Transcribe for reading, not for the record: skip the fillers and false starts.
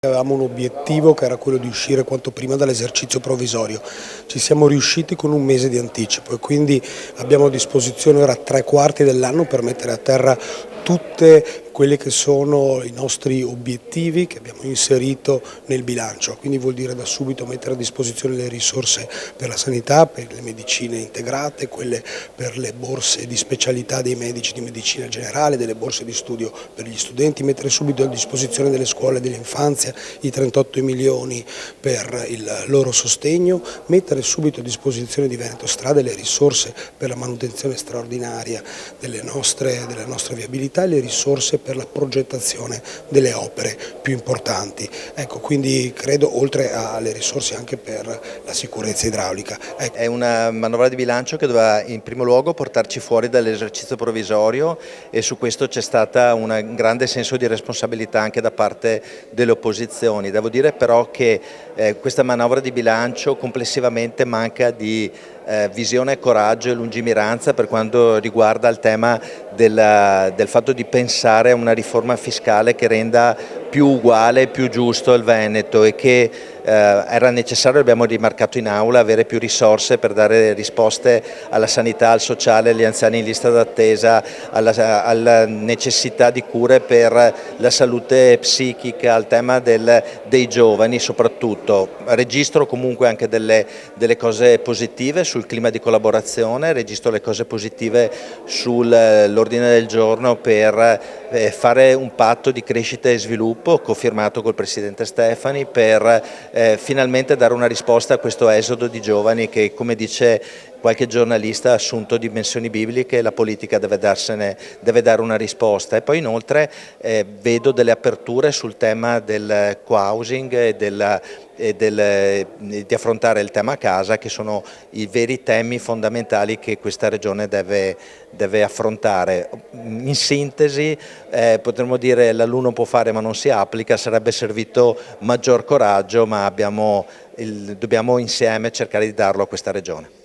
Avevamo un obiettivo che era quello di uscire quanto prima dall'esercizio provvisorio. Ci siamo riusciti con un mese di anticipo e quindi abbiamo a disposizione ora 3/4 dell'anno per mettere a terra tutte quelli che sono i nostri obiettivi che abbiamo inserito nel bilancio, quindi vuol dire da subito mettere a disposizione le risorse per la sanità, per le medicine integrate, quelle per le borse di specialità dei medici di medicina generale, delle borse di studio per gli studenti, mettere subito a disposizione delle scuole e dell'infanzia i 38 milioni per il loro sostegno, mettere subito a disposizione di Veneto Strade le risorse per la manutenzione straordinaria delle nostre viabilità e le risorse per la progettazione delle opere più importanti. Ecco, quindi credo, oltre alle risorse anche per la sicurezza idraulica. Ecco. È una manovra di bilancio che doveva in primo luogo portarci fuori dall'esercizio provvisorio e su questo c'è stata un grande senso di responsabilità anche da parte delle opposizioni. Devo dire però che questa manovra di bilancio complessivamente manca di visione, coraggio e lungimiranza per quanto riguarda il tema del fatto di pensare a una riforma fiscale che renda più uguale, più giusto il Veneto e che era necessario, abbiamo rimarcato in aula, avere più risorse per dare risposte alla sanità, al sociale, agli anziani in lista d'attesa, alla necessità di cure per la salute psichica, al tema dei giovani soprattutto. Registro comunque anche delle cose positive sul clima di collaborazione, registro le cose positive sull'ordine del giorno per fare un patto di crescita e sviluppo cofirmato col Presidente Stefani per finalmente dare una risposta a questo esodo di giovani che, come dice qualche giornalista, ha assunto dimensioni bibliche e la politica deve dare una risposta. E poi inoltre vedo delle aperture sul tema del co-housing e di affrontare il tema casa, che sono i veri temi fondamentali che questa regione deve affrontare. In sintesi potremmo dire l'alunno può fare ma non si applica, sarebbe servito maggior coraggio, ma dobbiamo insieme cercare di darlo a questa regione.